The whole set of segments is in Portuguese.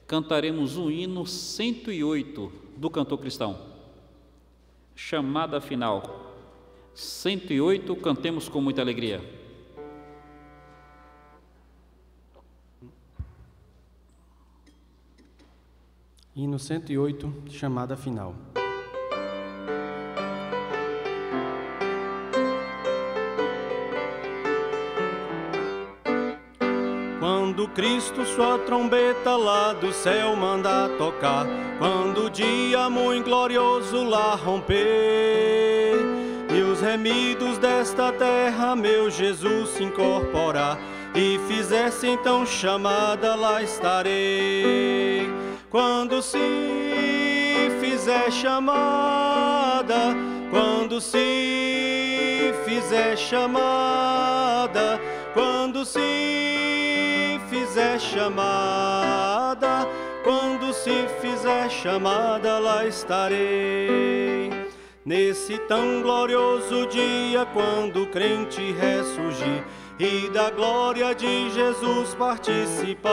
cantaremos o hino 108 do cantor cristão. Chamada final. 108, cantemos com muita alegria. Hino 108, chamada final. Quando Cristo sua trombeta lá do céu manda tocar, quando o dia muito glorioso lá romper, e os remidos desta terra meu Jesus se incorporar, e fizesse então chamada, lá estarei. Quando se fizer chamada, quando se fizer chamada, quando se fizer chamada, quando se fizer chamada, lá estarei. Nesse tão glorioso dia, quando o crente ressurgir e da glória de Jesus participar,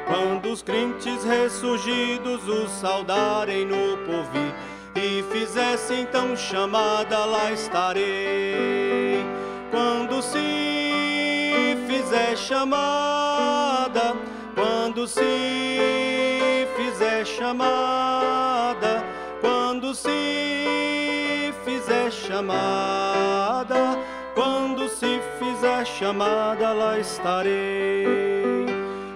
quando os crentes ressurgidos os saudarem no porvir e fizessem então chamada, lá estarei. Quando se fizer chamada, quando se fizer chamada, quando se fizer chamada, quando se fizer chamada, lá estarei.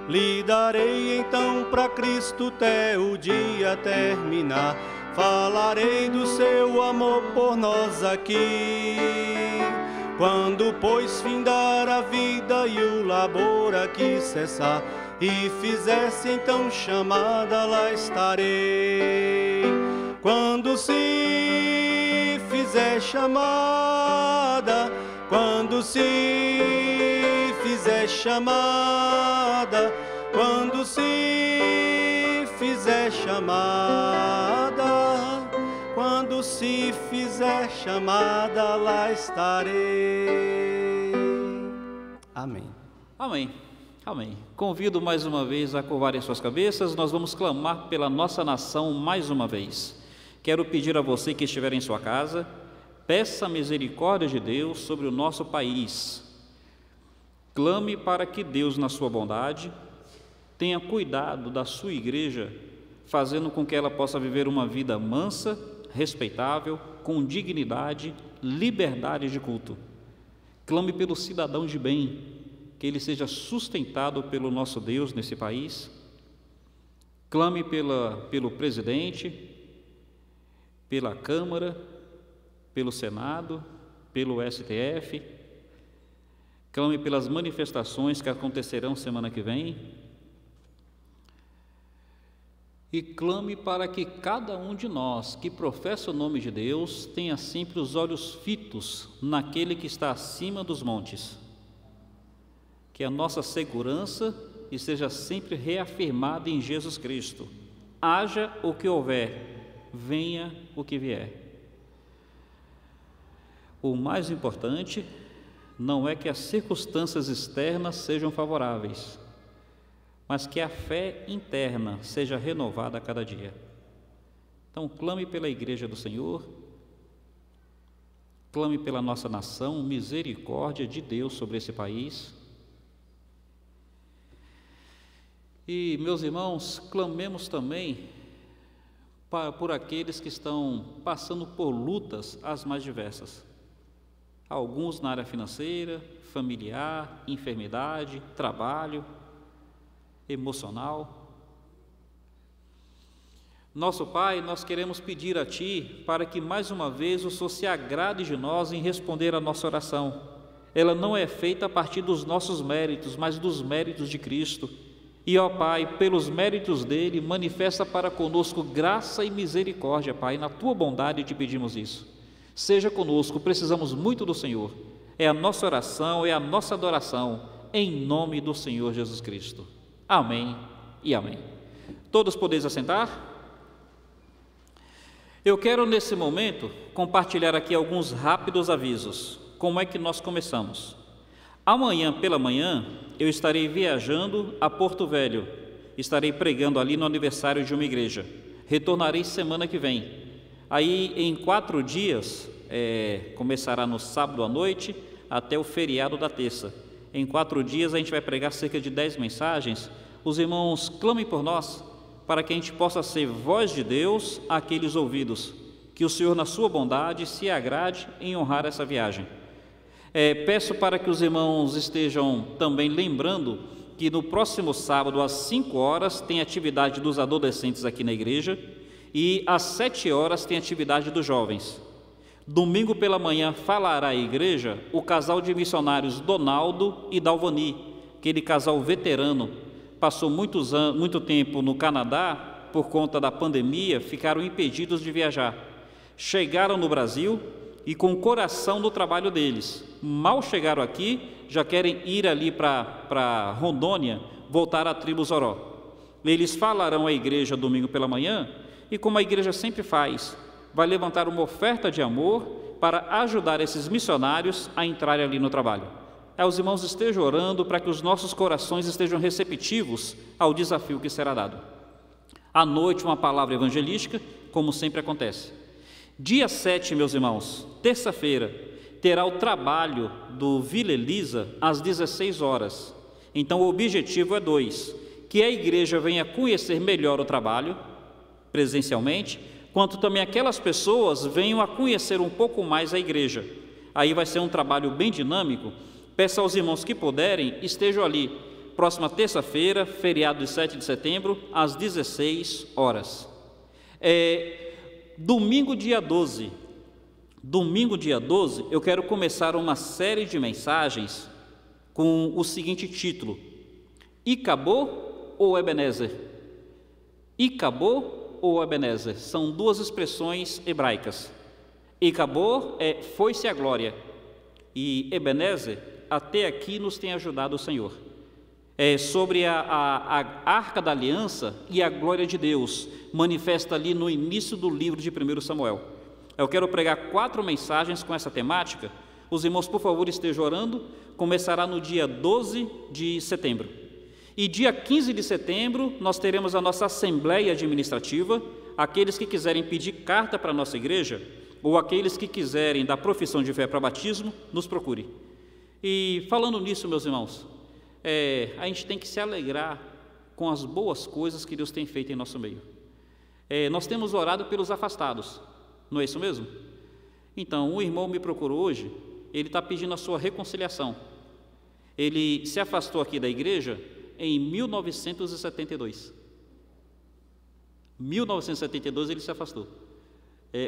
Lhe darei então para Cristo até o dia terminar, falarei do seu amor por nós aqui. Quando pois findar a vida e o labor aqui cessar, e fizesse então chamada, lá estarei. Quando se fizer chamada, quando se fizer chamada, quando se fizer chamada, quando se fizer chamada, lá estarei. Amém. Amém. Amém. Convido mais uma vez a curvarem suas cabeças. Nós vamos clamar pela nossa nação mais uma vez. Quero pedir a você que estiver em sua casa, peça a misericórdia de Deus sobre o nosso país. Clame para que Deus, na sua bondade, tenha cuidado da sua igreja, fazendo com que ela possa viver uma vida mansa, respeitável, com dignidade, liberdade de culto. Clame pelo cidadão de bem, que ele seja sustentado pelo nosso Deus nesse país. Clame pelo presidente, pela Câmara, pelo Senado, pelo STF. Clame pelas manifestações que acontecerão semana que vem. E clame para que cada um de nós que professa o nome de Deus tenha sempre os olhos fitos naquele que está acima dos montes. Que a nossa segurança esteja sempre reafirmada em Jesus Cristo. Haja o que houver, venha o que vier. O mais importante não é que as circunstâncias externas sejam favoráveis, mas que a fé interna seja renovada a cada dia. Então, clame pela Igreja do Senhor, clame pela nossa nação, misericórdia de Deus sobre esse país. E, meus irmãos, clamemos também por aqueles que estão passando por lutas as mais diversas. Alguns na área financeira, familiar, enfermidade, trabalho, emocional. Nosso Pai, nós queremos pedir a Ti para que mais uma vez o Senhor se agrade de nós em responder a nossa oração. Ela não é feita a partir dos nossos méritos, mas dos méritos de Cristo. E, ó Pai, pelos méritos dele, manifesta para conosco graça e misericórdia, Pai. Na Tua bondade te pedimos isso. Seja conosco, precisamos muito do Senhor. É a nossa oração, é a nossa adoração, em nome do Senhor Jesus Cristo. Amém e amém. Todos podeis assentar? Eu quero nesse momento compartilhar aqui alguns rápidos avisos. Como é que nós começamos? Amanhã pela manhã eu estarei viajando a Porto Velho estarei pregando ali no aniversário de uma igreja. Retornarei semana que vem. Aí em 4 dias, começará no sábado à noite até o feriado da terça. Em 4 dias a gente vai pregar cerca de 10 mensagens. Os irmãos clamem por nós, para que a gente possa ser voz de Deus àqueles ouvidos. Que o Senhor, na sua bondade, se agrade em honrar essa viagem. Peço para que os irmãos estejam também lembrando que no próximo sábado, às 5 horas, tem atividade dos adolescentes aqui na igreja, e às 7 horas tem atividade dos jovens. Domingo pela manhã falará a igreja o casal de missionários Donaldo e Dalvani, aquele casal veterano, passou muito tempo no Canadá, por conta da pandemia, ficaram impedidos de viajar. Chegaram no Brasil e com o coração no trabalho deles. Mal chegaram aqui, já querem ir ali para Rondônia, voltar à tribo Zoró. Eles falarão à igreja domingo pela manhã e, como a igreja sempre faz, vai levantar uma oferta de amor para ajudar esses missionários a entrarem ali no trabalho. Os irmãos estejam orando para que os nossos corações estejam receptivos ao desafio que será dado. À noite, uma palavra evangelística, como sempre acontece. Dia 7, meus irmãos, terça-feira, terá o trabalho do Vila Elisa às 16 horas. Então, o objetivo é 2, que a igreja venha conhecer melhor o trabalho, presencialmente, quanto também aquelas pessoas venham a conhecer um pouco mais a igreja. Aí vai ser um trabalho bem dinâmico. Peço aos irmãos que puderem, estejam ali, próxima terça-feira, feriado de 7 de setembro, às 16 horas. Domingo, dia 12, eu quero começar uma série de mensagens com o seguinte título: Icabô ou Ebenezer? Icabô ou Ebenezer? São 2 expressões hebraicas. Icabô foi-se a glória, e Ebenezer, até aqui nos tem ajudado o Senhor. Sobre a Arca da Aliança e a glória de Deus, manifesta ali no início do livro de 1 Samuel. Eu quero pregar 4 mensagens com essa temática. Os irmãos, por favor, estejam orando. Começará no dia 12 de setembro. E dia 15 de setembro, nós teremos a nossa Assembleia Administrativa. Aqueles que quiserem pedir carta para a nossa igreja, ou aqueles que quiserem dar profissão de fé para batismo, nos procure. E falando nisso, meus irmãos, a gente tem que se alegrar com as boas coisas que Deus tem feito em nosso meio. Nós temos orado pelos afastados, não é isso mesmo? Então, um irmão me procurou hoje, ele está pedindo a sua reconciliação. Ele se afastou aqui da igreja em 1972. 1972 ele se afastou.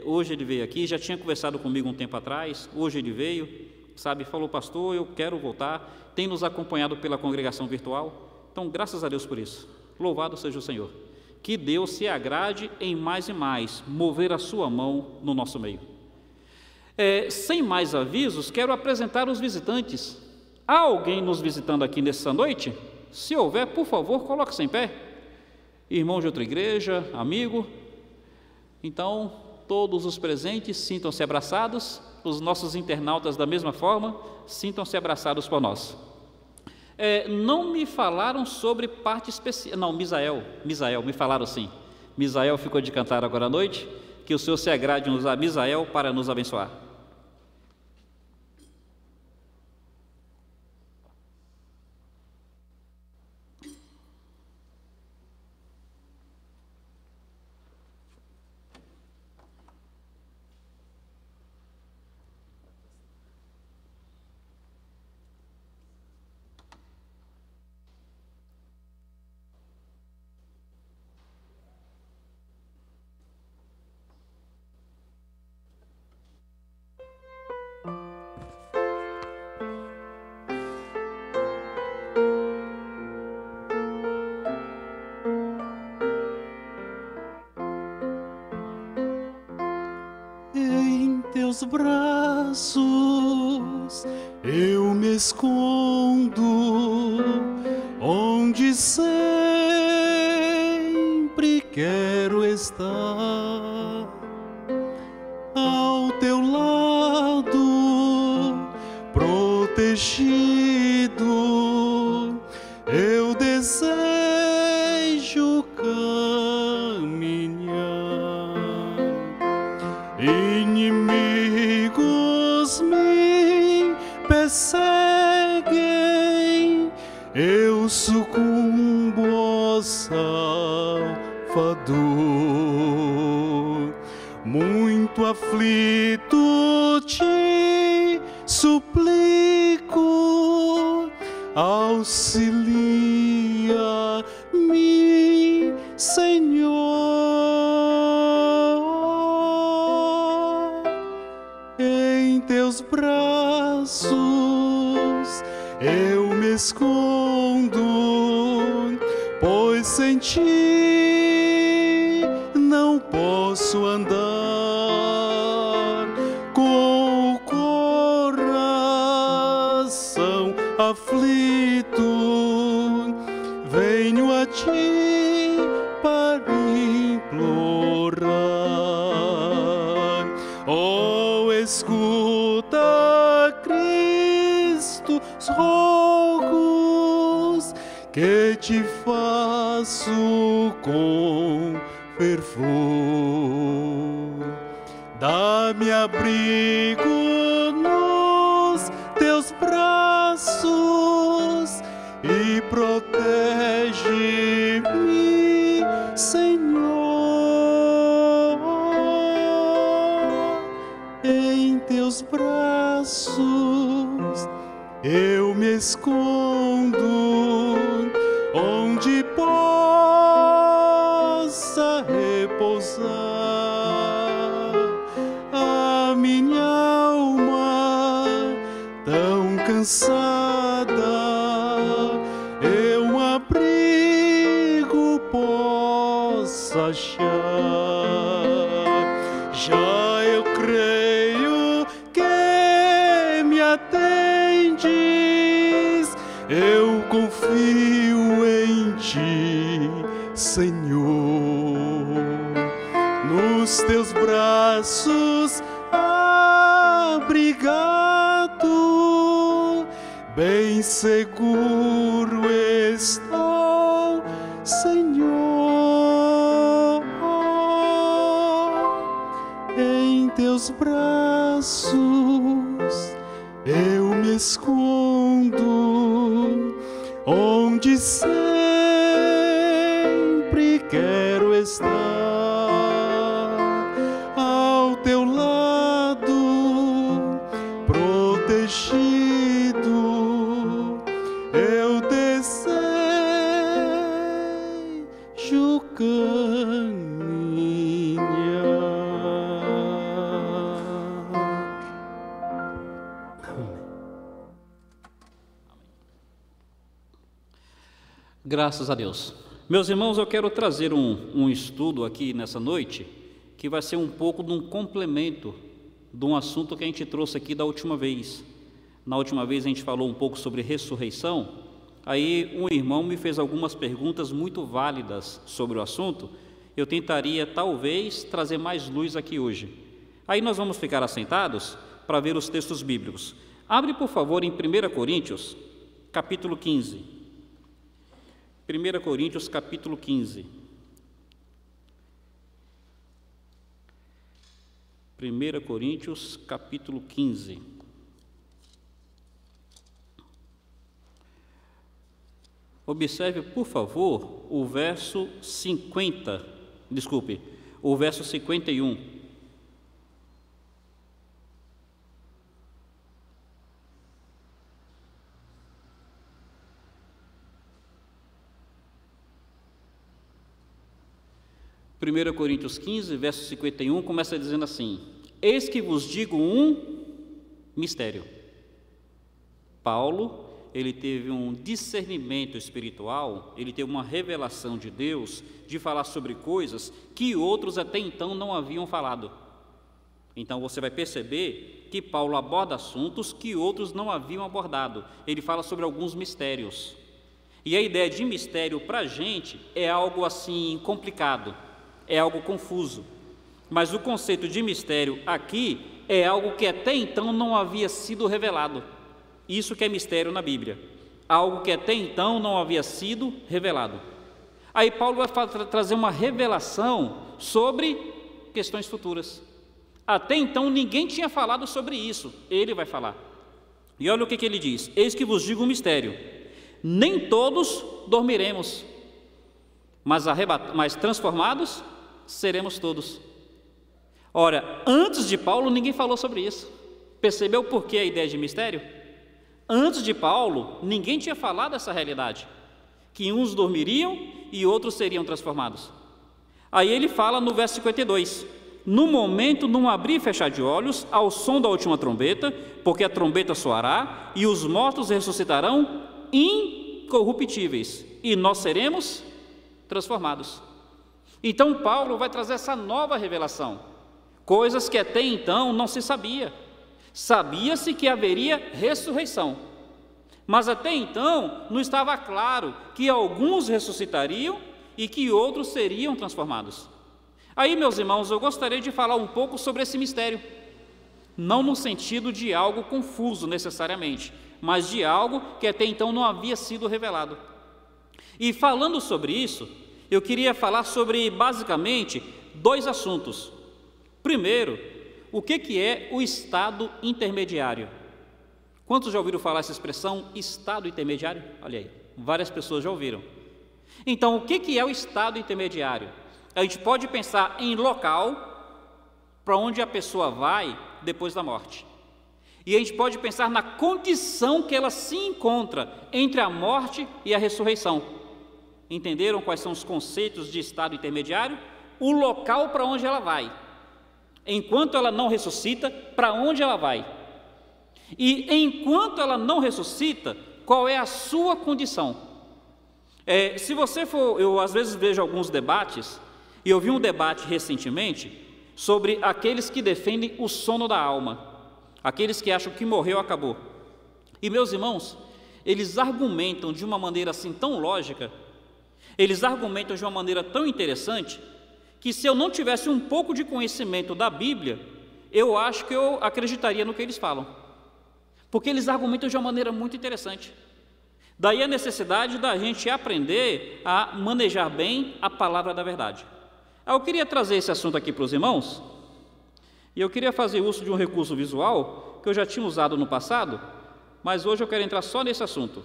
Hoje ele veio aqui, já tinha conversado comigo um tempo atrás, hoje ele veio, falou: pastor, eu quero voltar, tem nos acompanhado pela congregação virtual, então graças a Deus por isso, louvado seja o Senhor, que Deus se agrade em mais e mais, mover a sua mão no nosso meio. Sem mais avisos, quero apresentar os visitantes. Há alguém nos visitando aqui nessa noite? Se houver, por favor, coloque-se em pé. Irmão de outra igreja, amigo. Então, todos os presentes sintam-se abraçados, os nossos internautas da mesma forma, sintam-se abraçados por nós. Não me falaram sobre parte especial, não, Misael, me falaram sim. Misael ficou de cantar agora à noite, que o Senhor se agrade em usar Misael para nos abençoar. Braços eu me escondo, onde sempre quero estar, ao teu lado, protegido. Eu desejo perseguem, eu sucumbo, ó Salvador. Muito aflito te suplico, auxilia-me, Senhor. Em teus braços eu me escondo, pois sem ti não posso andar. Com o coração aflito, venho a ti para implorar. Oh, escuta, Cristo, os rogos que te faço com fervor. Dá-me abrigo nos teus braços e protege-me, Senhor. Em teus braços eu me escondo, onde possa repousar a minha alma tão cansada. Eu um abrigo posso achar. Já eu creio que me atendes, eu confio em ti, Senhor. Nos teus braços abrigado, bem seguro estou, Senhor. Em teus braços eu me escondo, onde sempre quero estar, ao teu lado, protegido, eu desejo Graças a Deus. Meus irmãos, eu quero trazer um estudo aqui nessa noite, que vai ser um pouco de um complemento de um assunto que a gente trouxe aqui da última vez. Na última vez a gente falou um pouco sobre ressurreição, aí um irmão me fez algumas perguntas muito válidas sobre o assunto. Eu tentaria talvez trazer mais luz aqui hoje. Aí nós vamos ficar assentados para ver os textos bíblicos. Abre, por favor, em 1 Coríntios, capítulo 15. 1 Coríntios, capítulo 15. 1 Coríntios, capítulo 15. Observe, por favor, o verso 51. Primeira Coríntios 15, verso 51, começa dizendo assim: eis que vos digo um mistério. Paulo, ele teve um discernimento espiritual, ele teve uma revelação de Deus, de falar sobre coisas que outros até então não haviam falado. Então você vai perceber que Paulo aborda assuntos que outros não haviam abordado. Ele fala sobre alguns mistérios. E a ideia de mistério para a gente é algo assim complicado, é algo confuso. Mas o conceito de mistério aqui é algo que até então não havia sido revelado. Isso que é mistério na Bíblia, algo que até então não havia sido revelado. Aí Paulo vai trazer uma revelação sobre questões futuras. Até então ninguém tinha falado sobre isso, ele vai falar. E olha o que ele diz: eis que vos digo um mistério, nem todos dormiremos, mas transformados seremos todos. Ora, antes de Paulo ninguém falou sobre isso. Percebeu por que a ideia de mistério? Antes de Paulo ninguém tinha falado dessa realidade, que uns dormiriam e outros seriam transformados. Aí ele fala no verso 52: no momento, num abrir e fechar de olhos, ao som da última trombeta, porque a trombeta soará, e os mortos ressuscitarão incorruptíveis, e nós seremos transformados. Então Paulo vai trazer essa nova revelação, coisas que até então não se sabia. Sabia-se que haveria ressurreição, mas até então não estava claro que alguns ressuscitariam e que outros seriam transformados. Aí, meus irmãos, eu gostaria de falar um pouco sobre esse mistério, não no sentido de algo confuso necessariamente, mas de algo que até então não havia sido revelado. E falando sobre isso, eu queria falar sobre basicamente 2 assuntos. Primeiro, o que é o estado intermediário? Quantos já ouviram falar essa expressão, estado intermediário? Olha aí, várias pessoas já ouviram. Então, o que é o estado intermediário? A gente pode pensar em local para onde a pessoa vai depois da morte. E a gente pode pensar na condição que ela se encontra entre a morte e a ressurreição. Entenderam quais são os conceitos de estado intermediário? O local para onde ela vai. Enquanto ela não ressuscita, para onde ela vai? E enquanto ela não ressuscita, qual é a sua condição? Se você for, eu às vezes vejo alguns debates, e eu vi um debate recentemente sobre aqueles que defendem o sono da alma, aqueles que acham que morreu, acabou. E meus irmãos, eles argumentam de uma maneira assim tão lógica, eles argumentam de uma maneira tão interessante, que se eu não tivesse um pouco de conhecimento da Bíblia, eu acho que eu acreditaria no que eles falam, porque eles argumentam de uma maneira muito interessante. Daí a necessidade da gente aprender a manejar bem a palavra da verdade. Eu queria trazer esse assunto aqui para os irmãos, e eu queria fazer uso de um recurso visual que eu já tinha usado no passado, mas hoje eu quero entrar só nesse assunto.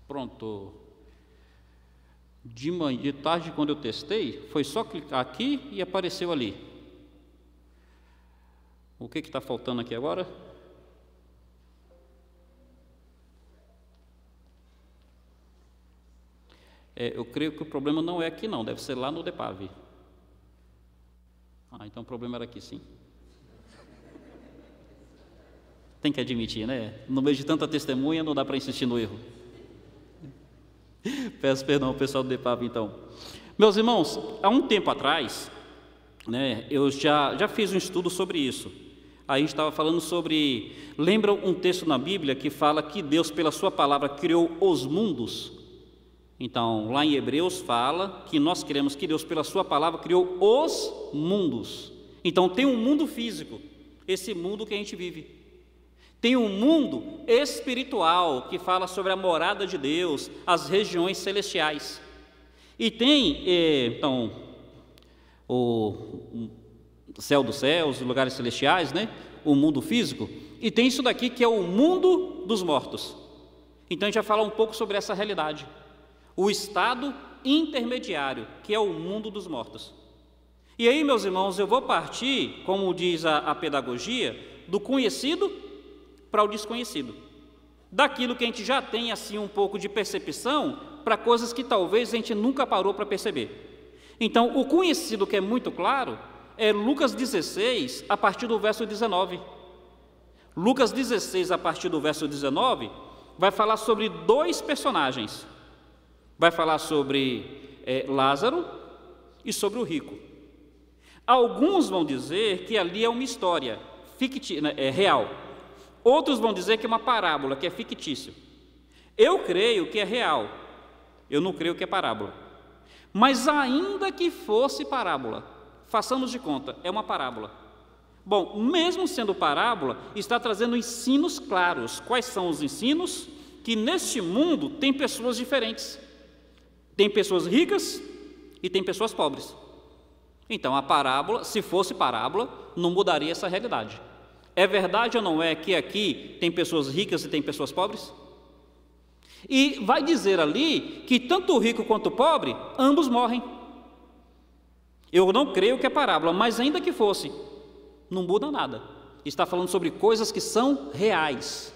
Pronto. De tarde, quando eu testei, foi só clicar aqui e apareceu ali. O que está faltando aqui agora? Eu creio que o problema não é aqui não, deve ser lá no DEPAV. Então o problema era aqui sim. Tem que admitir, né? No meio de tanta testemunha não dá para insistir no erro. Peço perdão ao pessoal do DEPAV então. Meus irmãos, há um tempo atrás, né, eu já fiz um estudo sobre isso. Aí a gente estava falando sobre, lembra um texto na Bíblia que fala que Deus pela sua palavra criou os mundos? Então lá em Hebreus fala que nós cremos que Deus pela sua palavra criou os mundos. Então tem um mundo físico, esse mundo que a gente vive. Tem um mundo espiritual que fala sobre a morada de Deus, as regiões celestiais. E tem, então, o céu dos céus, os lugares celestiais, né? O mundo físico. E tem isso daqui que é o mundo dos mortos. Então a gente vai falar um pouco sobre essa realidade. O estado intermediário, que é o mundo dos mortos. E aí, meus irmãos, eu vou partir, como diz a pedagogia, do conhecido para o desconhecido, daquilo que a gente já tem assim um pouco de percepção para coisas que talvez a gente nunca parou para perceber. Então o conhecido, que é muito claro, é Lucas 16 a partir do verso 19. Lucas 16 a partir do verso 19 vai falar sobre 2 personagens, vai falar sobre Lázaro e sobre o rico. Alguns vão dizer que ali é uma história real. Outros vão dizer que é uma parábola, que é fictício. Eu creio que é real, eu não creio que é parábola. Mas ainda que fosse parábola, façamos de conta, é uma parábola. Bom, mesmo sendo parábola, está trazendo ensinos claros. Quais são os ensinos? que neste mundo tem pessoas diferentes. Tem pessoas ricas e tem pessoas pobres. Então a parábola, se fosse parábola, não mudaria essa realidade. É verdade ou não é que aqui tem pessoas ricas e tem pessoas pobres? E vai dizer ali que tanto o rico quanto o pobre, ambos morrem. Eu não creio que é parábola, mas ainda que fosse, não muda nada. Está falando sobre coisas que são reais.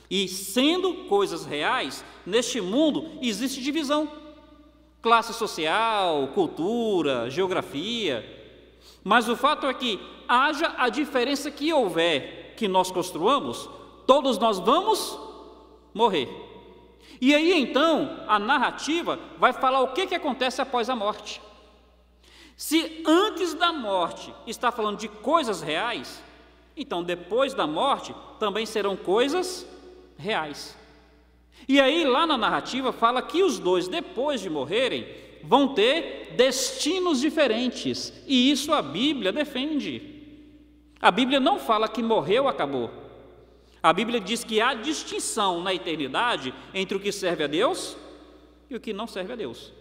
E sendo coisas reais, neste mundo existe divisão. Classe social, cultura, geografia. Mas o fato é que, haja a diferença que houver, que nós construamos, todos nós vamos morrer. E aí então, a narrativa vai falar o que acontece após a morte. Se antes da morte está falando de coisas reais, então depois da morte também serão coisas reais. E aí lá na narrativa fala que os dois, depois de morrerem, vão ter destinos diferentes, e isso a Bíblia defende. A Bíblia não fala que morreu, acabou. A Bíblia diz que há distinção na eternidade entre o que serve a Deus e o que não serve a Deus.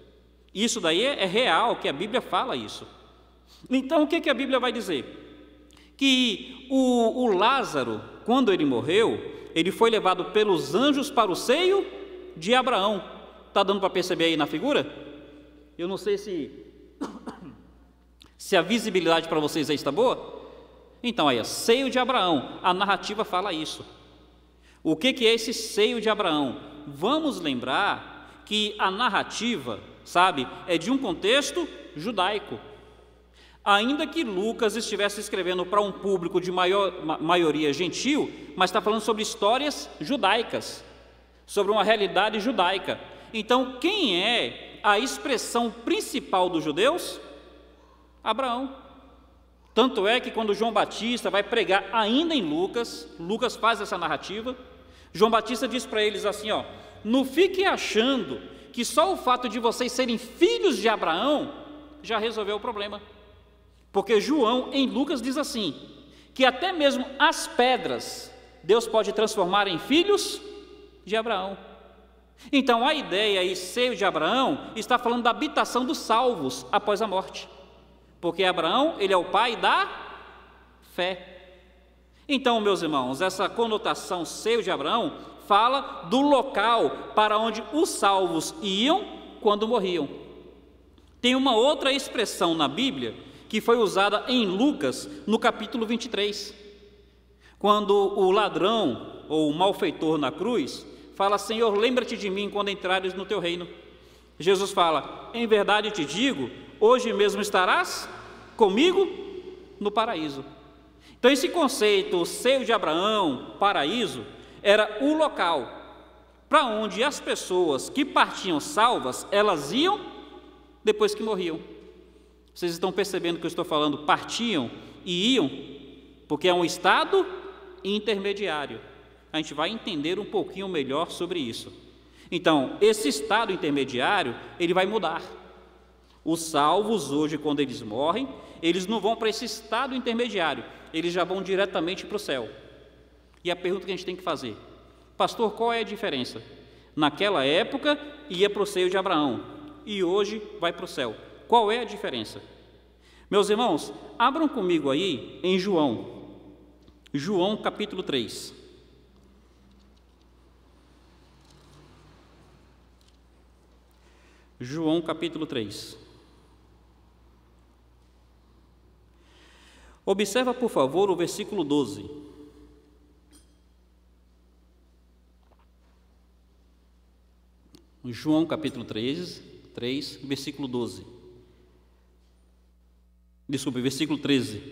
Isso daí é real, que a Bíblia fala isso. Então o que a Bíblia vai dizer? Que o Lázaro, quando ele morreu, ele foi levado pelos anjos para o seio de Abraão. Está dando para perceber aí na figura? Eu não sei se a visibilidade para vocês aí está boa. Então aí, seio de Abraão, a narrativa fala isso. O que é esse seio de Abraão? Vamos lembrar que a narrativa, sabe, é de um contexto judaico. Ainda que Lucas estivesse escrevendo para um público de maioria gentil, mas está falando sobre histórias judaicas, sobre uma realidade judaica. Então, quem é a expressão principal dos judeus? Abraão. Tanto é que quando João Batista vai pregar ainda em Lucas, Lucas faz essa narrativa, João Batista diz para eles assim, ó, não fiquem achando que só o fato de vocês serem filhos de Abraão já resolveu o problema. Porque João, em Lucas, diz assim, que até mesmo as pedras, Deus pode transformar em filhos de Abraão. Então, a ideia aí, seio de Abraão, está falando da habitação dos salvos após a morte. Porque Abraão, ele é o pai da fé. Então, meus irmãos, essa conotação seio de Abraão fala do local para onde os salvos iam quando morriam. Tem uma outra expressão na Bíblia que foi usada em Lucas, no capítulo 23, quando o ladrão ou o malfeitor na cruz fala, Senhor, lembra-te de mim quando entrares no teu reino. Jesus fala, em verdade te digo, hoje mesmo estarás comigo no paraíso. Então esse conceito, seio de Abraão, paraíso, era o local para onde as pessoas que partiam salvas, elas iam depois que morriam. Vocês estão percebendo que eu estou falando partiam e iam? Porque é um estado intermediário. A gente vai entender um pouquinho melhor sobre isso. Então, esse estado intermediário, ele vai mudar. Os salvos hoje, quando eles morrem, eles não vão para esse estado intermediário, eles já vão diretamente para o céu. E a pergunta que a gente tem que fazer, pastor, qual é a diferença? Naquela época ia para o seio de Abraão e hoje vai para o céu. Qual é a diferença? Meus irmãos, abram comigo aí em João capítulo 3. João capítulo 3. Observa, por favor, o versículo 12. João capítulo 3, versículo 12. Desculpe, versículo 13.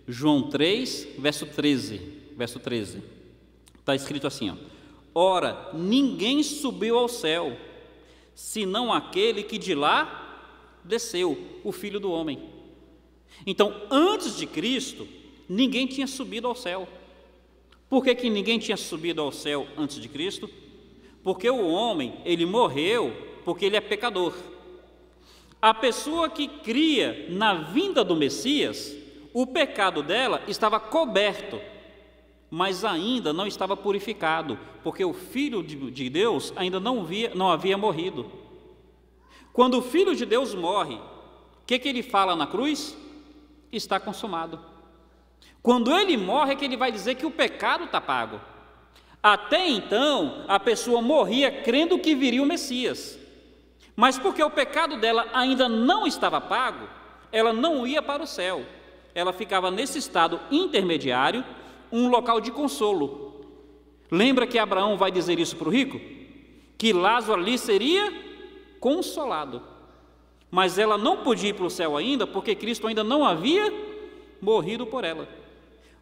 João 3, verso 13. Está escrito assim, ó. Ora, ninguém subiu ao céu, senão aquele que de lá desceu, o Filho do Homem. Então, antes de Cristo, ninguém tinha subido ao céu. Por que ninguém tinha subido ao céu antes de Cristo? Porque o homem, ele morreu porque ele é pecador. A pessoa que cria na vinda do Messias, o pecado dela estava coberto. mas ainda não estava purificado, porque o Filho de Deus ainda não havia morrido. Quando o Filho de Deus morre, o que ele fala na cruz? Está consumado. Quando ele morre é que ele vai dizer que o pecado está pago. Até então, a pessoa morria crendo que viria o Messias, mas porque o pecado dela ainda não estava pago, ela não ia para o céu, ela ficava nesse estado intermediário, um local de consolo. Lembra que Abraão vai dizer isso para o rico? Que Lázaro ali seria consolado, mas ela não podia ir para o céu ainda, porque Cristo ainda não havia morrido por ela.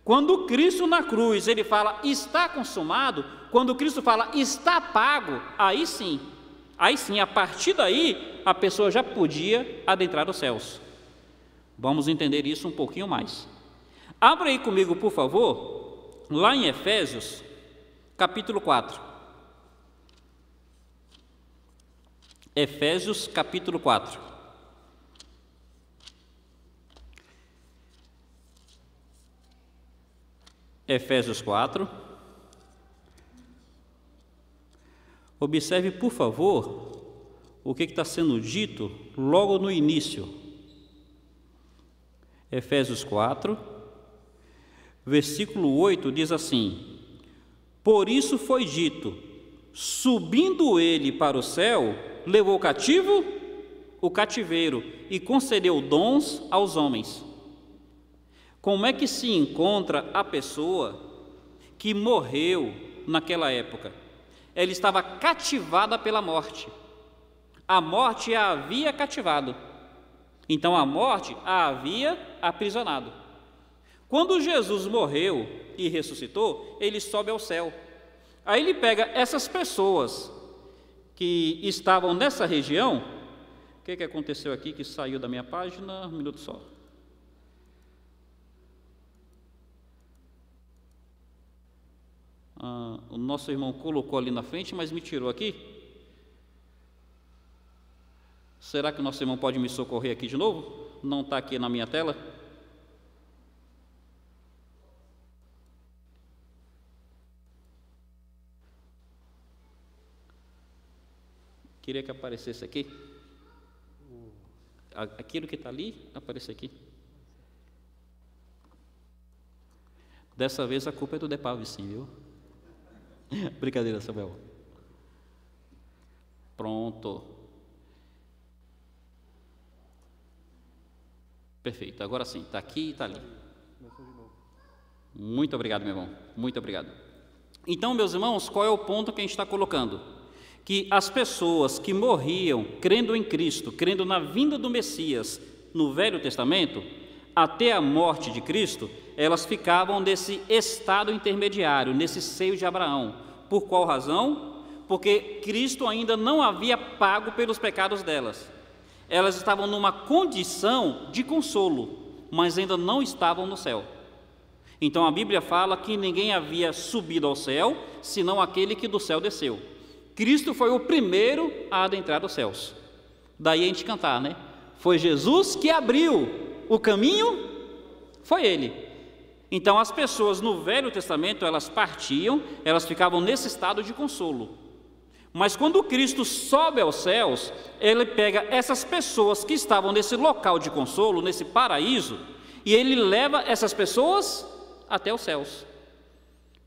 Quando Cristo na cruz, ele fala, está consumado, quando Cristo fala, está pago, aí sim, a partir daí, a pessoa já podia adentrar os céus. Vamos entender isso um pouquinho mais. Abra aí comigo, por favor, lá em Efésios, capítulo 4. Efésios, capítulo 4. Efésios 4. Observe, por favor, o que está sendo dito logo no início. Efésios 4, versículo 8 diz assim: por isso foi dito, subindo ele para o céu, levou cativo o cativeiro e concedeu dons aos homens. Como é que se encontra a pessoa que morreu naquela época? Ela estava cativada pela morte. A morte a havia cativado. Então a morte a havia aprisionado. Quando Jesus morreu e ressuscitou, ele sobe ao céu. Aí ele pega essas pessoas que estavam nessa região. O que aconteceu aqui que saiu da minha página? Um minuto só. O nosso irmão colocou ali na frente, mas me tirou aqui. Será que o nosso irmão pode me socorrer aqui de novo? Não está aqui na minha tela. Queria que aparecesse aqui. Aquilo que está ali, aparece aqui. Dessa vez a culpa é do Depav, sim, viu? Brincadeira, Samuel. Pronto. Perfeito, agora sim, está aqui e está ali. Muito obrigado, meu irmão, muito obrigado. Então, meus irmãos, qual é o ponto que a gente está colocando? Que as pessoas que morriam crendo em Cristo, crendo na vinda do Messias no Velho Testamento, até a morte de Cristo, elas ficavam nesse estado intermediário, nesse seio de Abraão. Por qual razão? Porque Cristo ainda não havia pago pelos pecados delas. Elas estavam numa condição de consolo, mas ainda não estavam no céu. Então a Bíblia fala que ninguém havia subido ao céu, senão aquele que do céu desceu. Cristo foi o primeiro a adentrar os céus. Daí a gente cantar, né? Foi Jesus que abriu o caminho, foi Ele. Então as pessoas no Velho Testamento, elas partiam, elas ficavam nesse estado de consolo. Mas quando Cristo sobe aos céus, Ele pega essas pessoas que estavam nesse local de consolo, nesse paraíso, e Ele leva essas pessoas até os céus.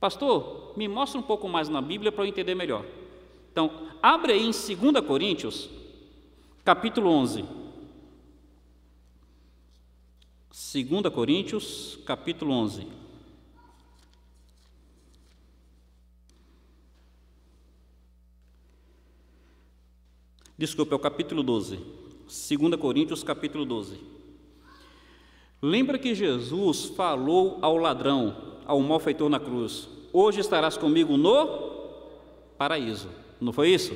Pastor, me mostra um pouco mais na Bíblia para eu entender melhor. Então, abre aí em 2 Coríntios, capítulo 11. 2 Coríntios, capítulo 11. Desculpa, é o capítulo 12. 2 Coríntios, capítulo 12. Lembra que Jesus falou ao ladrão, ao malfeitor na cruz: hoje estarás comigo no paraíso. Não foi isso?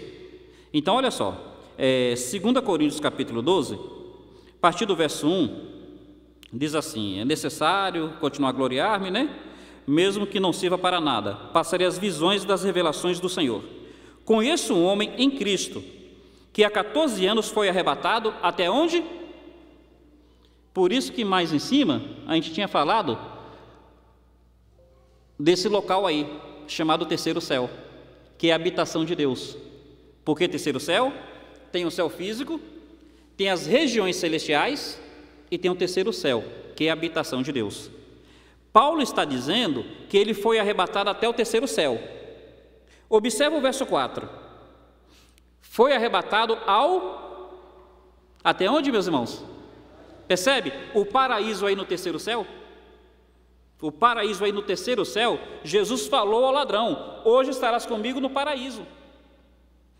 Então, olha só. 2 Coríntios, capítulo 12, a partir do verso 1, diz assim: é necessário continuar a gloriar-me, né? Mesmo que não sirva para nada, passarei as visões das revelações do Senhor. Conheço um homem em Cristo, que há 14 anos foi arrebatado até onde? Por isso que mais em cima, a gente tinha falado desse local aí, chamado terceiro céu, que é a habitação de Deus. Por que terceiro céu? Tem o céu físico, tem as regiões celestiais e tem o terceiro céu, que é a habitação de Deus. Paulo está dizendo que ele foi arrebatado até o terceiro céu. Observa o verso 4. Foi arrebatado até onde, meus irmãos? Percebe? O paraíso aí no terceiro céu? O paraíso aí no terceiro céu, Jesus falou ao ladrão: hoje estarás comigo no paraíso.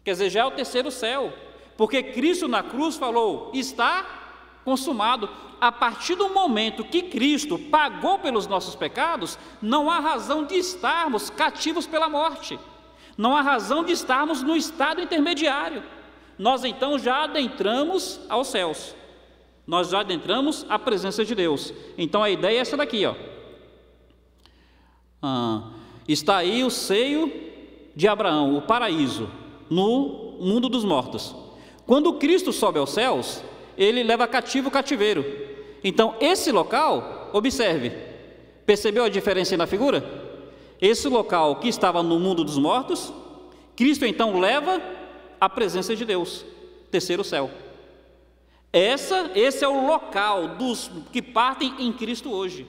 Quer dizer, já é o terceiro céu, porque Cristo na cruz falou: está consumado. A partir do momento que Cristo pagou pelos nossos pecados, não há razão de estarmos cativos pela morte, não há razão de estarmos no estado intermediário. Nós então já adentramos aos céus, nós já adentramos a presença de Deus. Então a ideia é essa daqui, ó. Está aí o seio de Abraão, o paraíso, no mundo dos mortos. Quando Cristo sobe aos céus, ele leva cativo o cativeiro. Então esse local, observe, percebeu a diferença na figura? Esse local que estava no mundo dos mortos, Cristo então leva a presença de Deus, terceiro céu. Esse é o local dos que partem em Cristo hoje.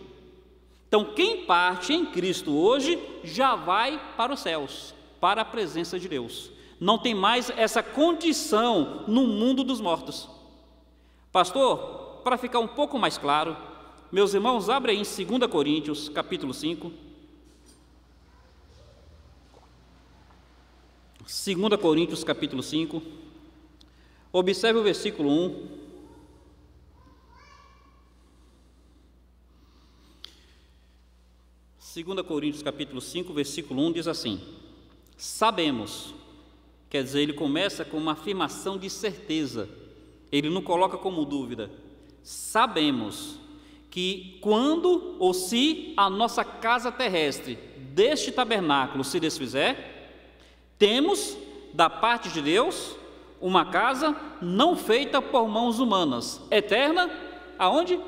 Então quem parte em Cristo hoje já vai para os céus, para a presença de Deus. Não tem mais essa condição no mundo dos mortos. Pastor, para ficar um pouco mais claro, meus irmãos, abrem em 2 Coríntios, capítulo 5. 2 Coríntios, capítulo 5. Observe o versículo 1. 2 Coríntios, capítulo 5, versículo 1 diz assim: sabemos, quer dizer, ele começa com uma afirmação de certeza, ele não coloca como dúvida. Sabemos que quando ou se a nossa casa terrestre deste tabernáculo se desfizer, temos da parte de Deus uma casa não feita por mãos humanas, eterna, aonde?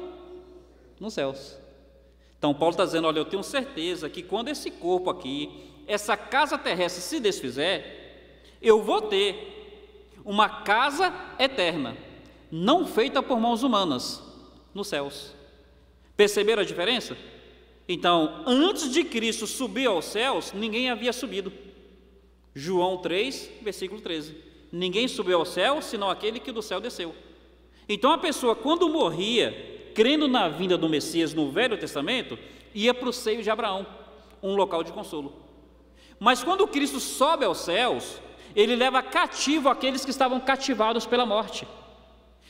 Nos céus. Então Paulo está dizendo: olha, eu tenho certeza que quando esse corpo aqui, essa casa terrestre se desfizer, eu vou ter uma casa eterna, não feita por mãos humanas, nos céus. Perceberam a diferença? Então, antes de Cristo subir aos céus, ninguém havia subido. João 3, versículo 13. Ninguém subiu ao céu, senão aquele que do céu desceu. Então a pessoa, quando morria, crendo na vinda do Messias no Velho Testamento, ia para o seio de Abraão, um local de consolo. Mas quando Cristo sobe aos céus, ele leva cativo aqueles que estavam cativados pela morte.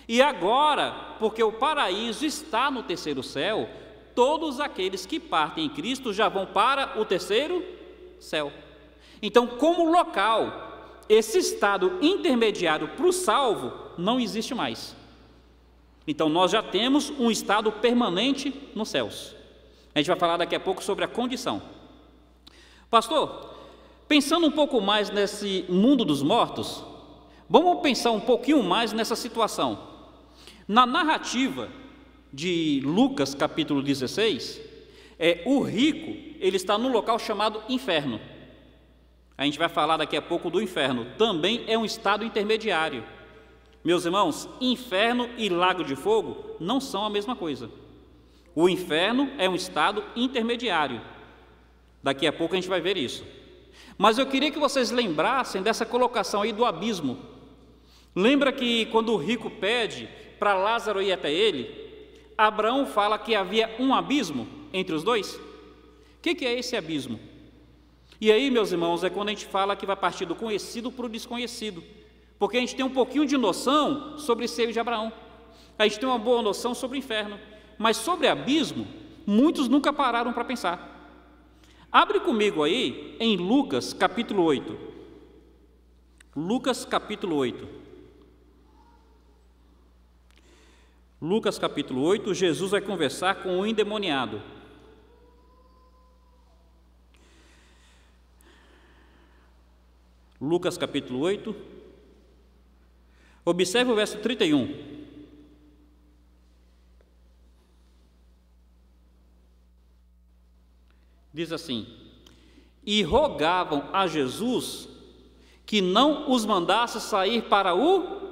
E agora, porque o paraíso está no terceiro céu, todos aqueles que partem em Cristo já vão para o terceiro céu. Então, como local, esse estado intermediário para o salvo não existe mais. Então, nós já temos um estado permanente nos céus. A gente vai falar daqui a pouco sobre a condição. Pastor, pensando um pouco mais nesse mundo dos mortos, vamos pensar um pouquinho mais nessa situação. Na narrativa de Lucas, capítulo 16, o rico, ele está num local chamado inferno. A gente vai falar daqui a pouco do inferno. Também é um estado intermediário. Meus irmãos, inferno e lago de fogo não são a mesma coisa. O inferno é um estado intermediário. Daqui a pouco a gente vai ver isso. Mas eu queria que vocês lembrassem dessa colocação aí do abismo. Lembra que quando o rico pede para Lázaro ir até ele, Abraão fala que havia um abismo entre os dois? O que é esse abismo? E aí, meus irmãos, é quando a gente fala que vai partir do conhecido para o desconhecido, porque a gente tem um pouquinho de noção sobre o seio de Abraão, a gente tem uma boa noção sobre o inferno, mas sobre abismo, muitos nunca pararam para pensar. Abre comigo aí em Lucas capítulo 8. Lucas capítulo 8. Lucas capítulo 8, Jesus vai conversar com o endemoniado. Lucas capítulo 8, observe o verso 31. Diz assim: e rogavam a Jesus que não os mandasse sair para o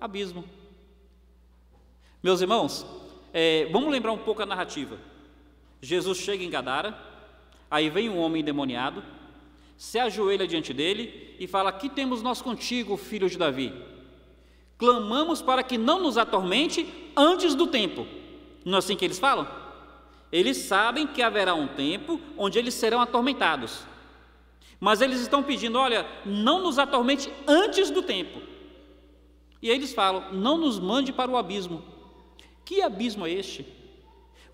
abismo. Meus irmãos, vamos lembrar um pouco a narrativa. Jesus chega em Gadara, aí vem um homem endemoniado, se ajoelha diante dele e fala: que temos nós contigo, filho de Davi? Clamamos para que não nos atormente antes do tempo. Não é assim que eles falam? Eles sabem que haverá um tempo onde eles serão atormentados, mas eles estão pedindo: olha, não nos atormente antes do tempo. E eles falam: não nos mande para o abismo. Que abismo é este?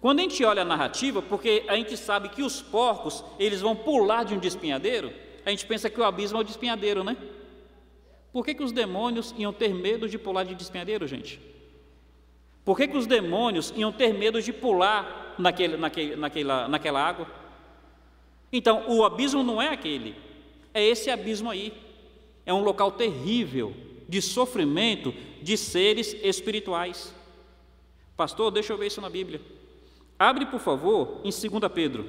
Quando a gente olha a narrativa, porque a gente sabe que os porcos, eles vão pular de um despenhadeiro, a gente pensa que o abismo é o despenhadeiro, né? Por que os demônios iam ter medo de pular de despenhadeiro, gente? Por que os demônios iam ter medo de pular naquela água? Então, o abismo não é aquele, é esse abismo aí. É um local terrível de sofrimento de seres espirituais. Pastor, deixa eu ver isso na Bíblia. Abre, por favor, em 2 Pedro.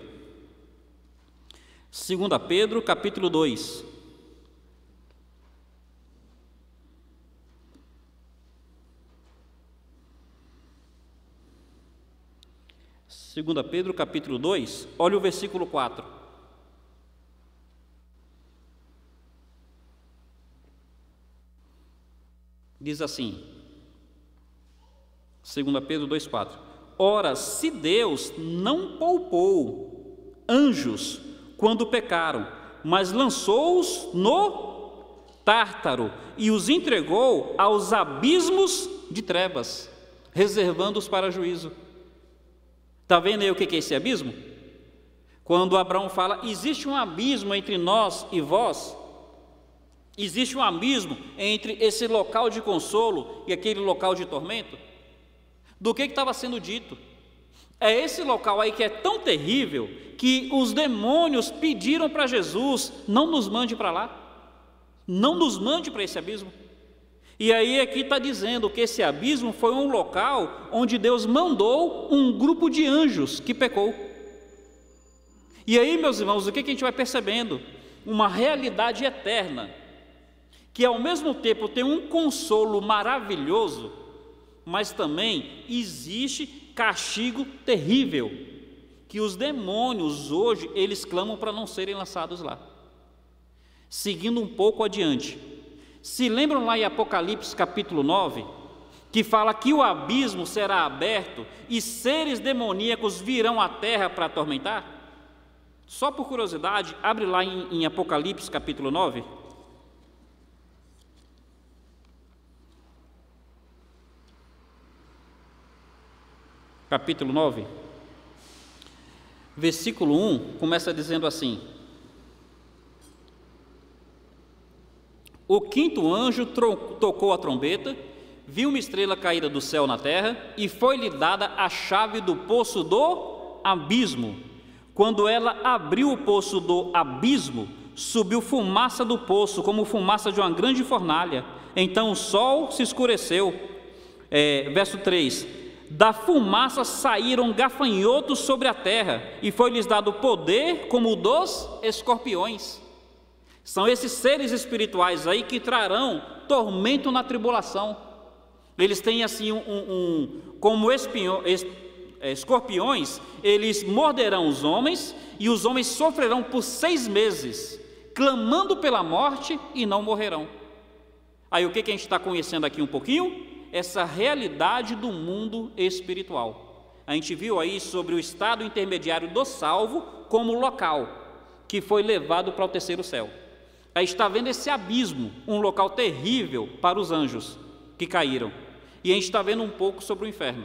2 Pedro, capítulo 2. Segunda Pedro, capítulo 2, olha o versículo 4. Diz assim, 2 Pedro 2,4: ora, se Deus não poupou anjos quando pecaram, mas lançou-os no Tártaro e os entregou aos abismos de trevas, reservando-os para juízo. Está vendo aí o que é esse abismo? Quando Abraão fala: existe um abismo entre nós e vós, existe um abismo entre esse local de consolo e aquele local de tormento. Do que estava sendo dito? É esse local aí que é tão terrível que os demônios pediram para Jesus: não nos mande para lá, não nos mande para esse abismo. E aí aqui está dizendo que esse abismo foi um local onde Deus mandou um grupo de anjos que pecou. E aí, meus irmãos, o que a gente vai percebendo? Uma realidade eterna, que ao mesmo tempo tem um consolo maravilhoso, mas também existe castigo terrível, que os demônios hoje, eles clamam para não serem lançados lá. Seguindo um pouco adiante, se lembram lá em Apocalipse capítulo 9, que fala que o abismo será aberto e seres demoníacos virão à terra para atormentar? Só por curiosidade, abre lá em Apocalipse capítulo 9. Capítulo 9, versículo 1, começa dizendo assim: o quinto anjo tocou a trombeta, viu uma estrela caída do céu na terra, e foi-lhe dada a chave do poço do abismo. Quando ela abriu o poço do abismo, subiu fumaça do poço, como fumaça de uma grande fornalha. Então o sol se escureceu. Verso 3: da fumaça saíram gafanhotos sobre a terra, e foi-lhes dado poder como o dos escorpiões. São esses seres espirituais aí que trarão tormento na tribulação. Eles têm assim como escorpiões, eles morderão os homens, e os homens sofrerão por 6 meses, clamando pela morte, e não morrerão. Aí o que a gente está conhecendo aqui um pouquinho? Essa realidade do mundo espiritual. A gente viu aí sobre o estado intermediário do salvo como local que foi levado para o terceiro céu. Aí está vendo esse abismo, um local terrível para os anjos que caíram. E a gente está vendo um pouco sobre o inferno.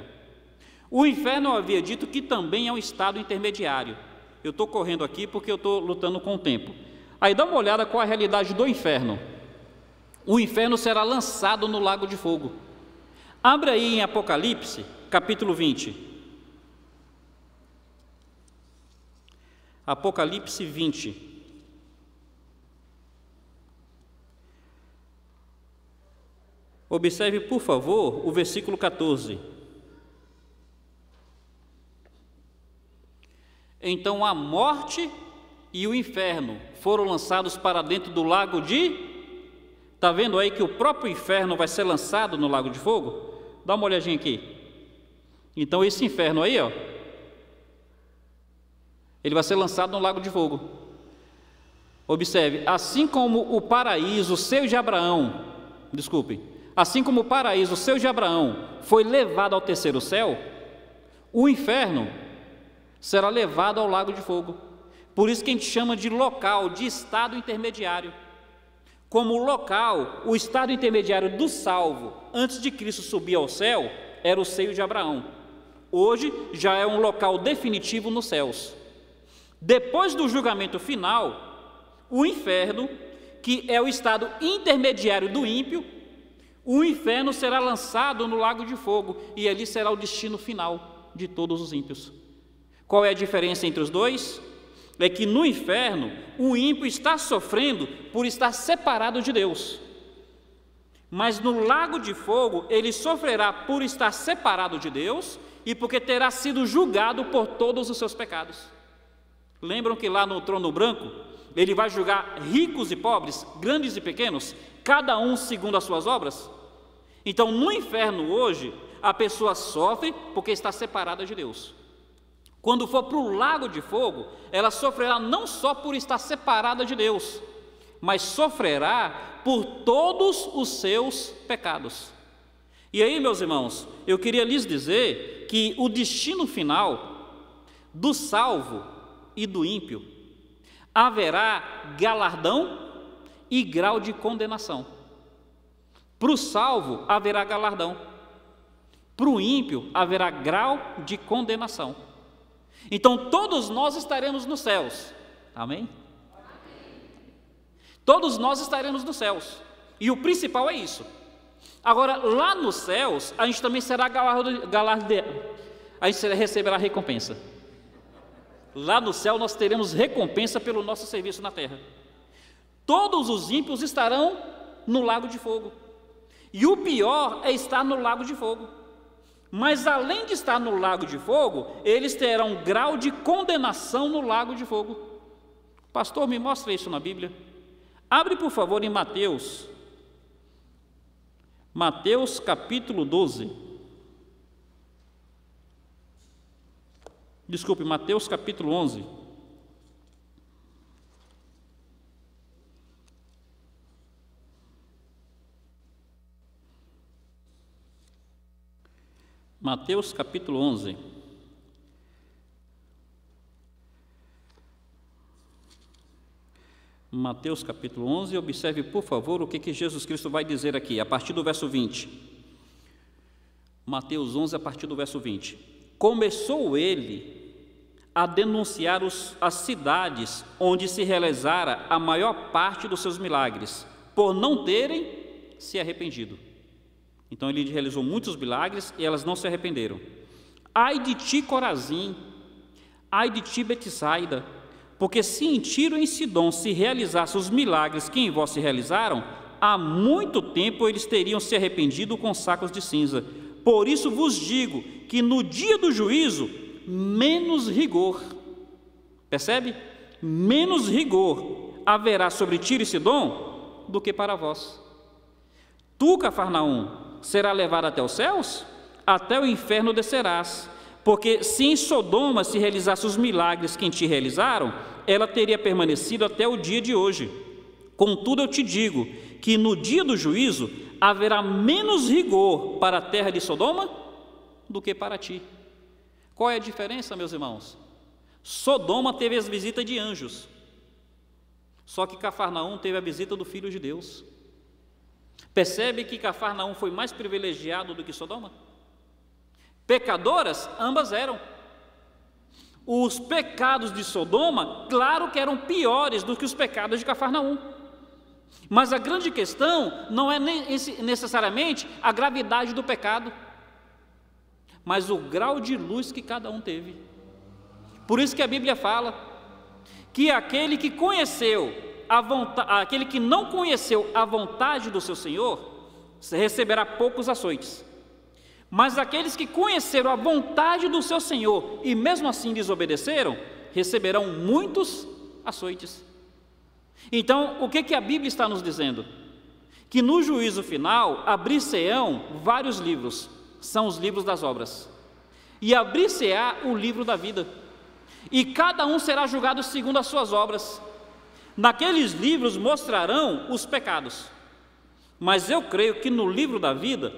O inferno, eu havia dito que também é um estado intermediário. Eu estou correndo aqui porque eu estou lutando com o tempo. Aí dá uma olhada qual é a realidade do inferno. O inferno será lançado no lago de fogo. Abre aí em Apocalipse, capítulo 20. Apocalipse 20. Observe, por favor, o versículo 14. Então a morte e o inferno foram lançados para dentro do lago de... Está vendo aí que o próprio inferno vai ser lançado no lago de fogo? Dá uma olhadinha aqui. Então esse inferno aí, ó, ele vai ser lançado no lago de fogo. Observe, assim como o paraíso, o seio de Abraão, assim como o paraíso, o seio de Abraão, foi levado ao terceiro céu, o inferno será levado ao lago de fogo. Por isso que a gente chama de local, de estado intermediário. Como local, o estado intermediário do salvo, antes de Cristo subir ao céu, era o seio de Abraão. Hoje já é um local definitivo nos céus. Depois do julgamento final, o inferno, que é o estado intermediário do ímpio, o inferno será lançado no lago de fogo, e ali será o destino final de todos os ímpios. Qual é a diferença entre os dois? É que no inferno, o ímpio está sofrendo por estar separado de Deus. Mas no lago de fogo, ele sofrerá por estar separado de Deus e porque terá sido julgado por todos os seus pecados. Lembram que lá no trono branco, ele vai julgar ricos e pobres, grandes e pequenos, cada um segundo as suas obras? Então, no inferno hoje, a pessoa sofre porque está separada de Deus. Quando for para o lago de fogo, ela sofrerá não só por estar separada de Deus, mas sofrerá por todos os seus pecados. E aí, meus irmãos, eu queria lhes dizer que o destino final do salvo e do ímpio haverá galardão e grau de condenação. Para o salvo haverá galardão, para o ímpio haverá grau de condenação. Então todos nós estaremos nos céus, amém? Todos nós estaremos nos céus, e o principal é isso. Agora, lá nos céus, a gente também será a gente receberá recompensa. Lá no céu nós teremos recompensa pelo nosso serviço na terra. Todos os ímpios estarão no lago de fogo, e o pior é estar no lago de fogo. Mas além de estar no lago de fogo, eles terão um grau de condenação no lago de fogo. Pastor, me mostra isso na Bíblia. Abre, por favor, em Mateus capítulo 12. Desculpe, Mateus capítulo 11. Mateus capítulo 11. Mateus capítulo 11, observe por favor o que Jesus Cristo vai dizer aqui, a partir do verso 20. Mateus 11, a partir do verso 20. Começou ele a denunciar as cidades onde se realizara a maior parte dos seus milagres, por não terem se arrependido. Então ele realizou muitos milagres e elas não se arrependeram. Ai de ti, Corazim, ai de ti, Betsaida, porque se em Tiro e em Sidom se realizassem os milagres que em vós se realizaram, há muito tempo eles teriam se arrependido com sacos de cinza. Por isso vos digo que no dia do juízo, menos rigor, percebe? Menos rigor haverá sobre Tiro e Sidom do que para vós. Tu, Cafarnaum, será levado até os céus? Até o inferno descerás. Porque se em Sodoma se realizassem os milagres que em ti realizaram, ela teria permanecido até o dia de hoje. Contudo, eu te digo que no dia do juízo haverá menos rigor para a terra de Sodoma do que para ti. Qual é a diferença, meus irmãos? Sodoma teve as visitas de anjos, só que Cafarnaum teve a visita do Filho de Deus. Percebe que Cafarnaum foi mais privilegiado do que Sodoma? Pecadoras, ambas eram. Os pecados de Sodoma, claro que eram piores do que os pecados de Cafarnaum. Mas a grande questão não é necessariamente a gravidade do pecado, mas o grau de luz que cada um teve. Por isso que a Bíblia fala que aquele que não conheceu a vontade do seu Senhor, receberá poucos açoites. Mas aqueles que conheceram a vontade do seu Senhor e mesmo assim desobedeceram, receberão muitos açoites. Então, o que a Bíblia está nos dizendo? Que no juízo final, abrir-se-ão vários livros, são os livros das obras, e abrir-se-á o livro da vida, e cada um será julgado segundo as suas obras. Naqueles livros mostrarão os pecados, mas eu creio que no livro da vida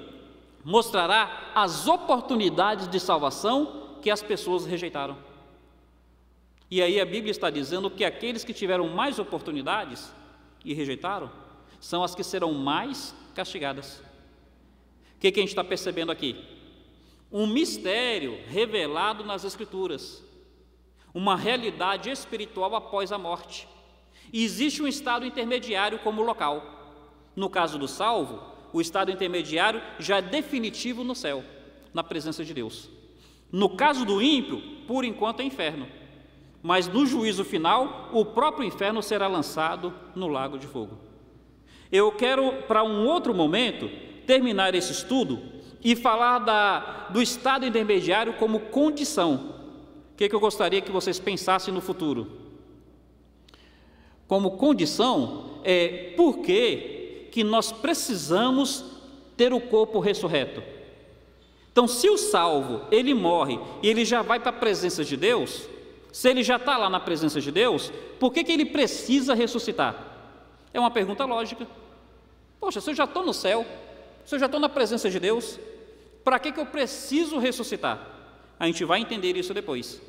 mostrará as oportunidades de salvação que as pessoas rejeitaram. E aí a Bíblia está dizendo que aqueles que tiveram mais oportunidades e rejeitaram, são as que serão mais castigadas. O que a gente está percebendo aqui? Um mistério revelado nas Escrituras, uma realidade espiritual após a morte. E existe um estado intermediário como local. No caso do salvo, o estado intermediário já é definitivo no céu, na presença de Deus. No caso do ímpio, por enquanto é inferno, mas no juízo final, o próprio inferno será lançado no lago de fogo. Eu quero, para um outro momento, terminar esse estudo e falar do estado intermediário como condição. O que eu gostaria que vocês pensassem no futuro? Como condição, por que nós precisamos ter o corpo ressurreto? Então, se o salvo, ele morre e ele já vai para a presença de Deus, se ele já está lá na presença de Deus, por que ele precisa ressuscitar? É uma pergunta lógica. Poxa, se eu já estou no céu, se eu já estou na presença de Deus, para que eu preciso ressuscitar? A gente vai entender isso depois.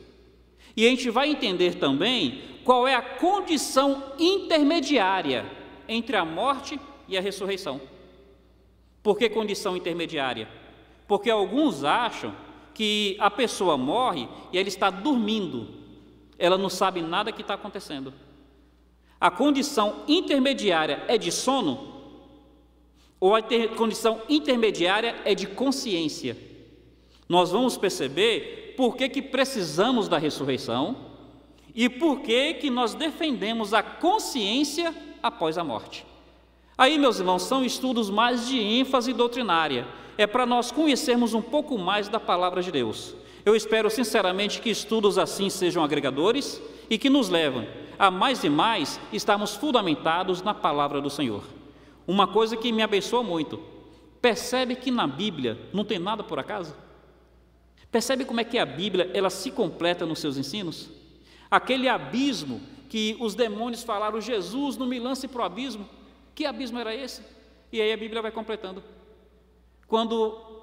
E a gente vai entender também qual é a condição intermediária entre a morte e a ressurreição. Por que condição intermediária? Porque alguns acham que a pessoa morre e ela está dormindo, ela não sabe nada que está acontecendo. A condição intermediária é de sono? Ou a condição intermediária é de consciência? Nós vamos perceber por que precisamos da ressurreição e por que nós defendemos a consciência após a morte. Aí, meus irmãos, são estudos mais de ênfase doutrinária, é para nós conhecermos um pouco mais da palavra de Deus. Eu espero sinceramente que estudos assim sejam agregadores e que nos levem a mais e mais estarmos fundamentados na palavra do Senhor. Uma coisa que me abençoa muito, percebe que na Bíblia não tem nada por acaso? Percebe como é que a Bíblia ela se completa nos seus ensinos? Aquele abismo que os demônios falaram, Jesus não me lance para o abismo, que abismo era esse? E aí a Bíblia vai completando. Quando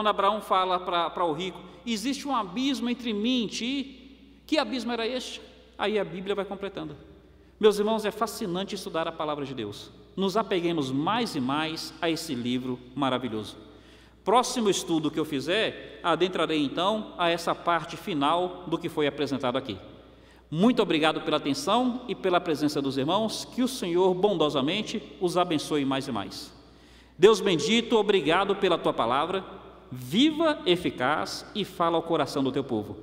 Abraão fala para o rico, existe um abismo entre mim e ti, que abismo era este? Aí a Bíblia vai completando. Meus irmãos, é fascinante estudar a palavra de Deus. Nos apeguemos mais e mais a esse livro maravilhoso. Próximo estudo que eu fizer, adentrarei então a essa parte final do que foi apresentado aqui. Muito obrigado pela atenção e pela presença dos irmãos, que o Senhor bondosamente os abençoe mais e mais. Deus bendito, obrigado pela tua palavra, viva, eficaz e fala ao coração do teu povo.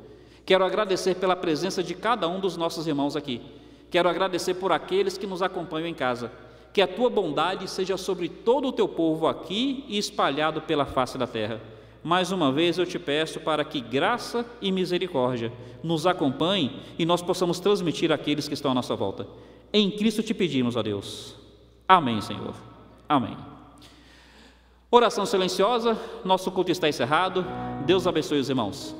Quero agradecer pela presença de cada um dos nossos irmãos aqui. Quero agradecer por aqueles que nos acompanham em casa. Que a tua bondade seja sobre todo o teu povo aqui e espalhado pela face da terra. Mais uma vez eu te peço para que graça e misericórdia nos acompanhem e nós possamos transmitir àqueles que estão à nossa volta. Em Cristo te pedimos, ó Deus. Amém, Senhor. Amém. Oração silenciosa, nosso culto está encerrado. Deus abençoe os irmãos.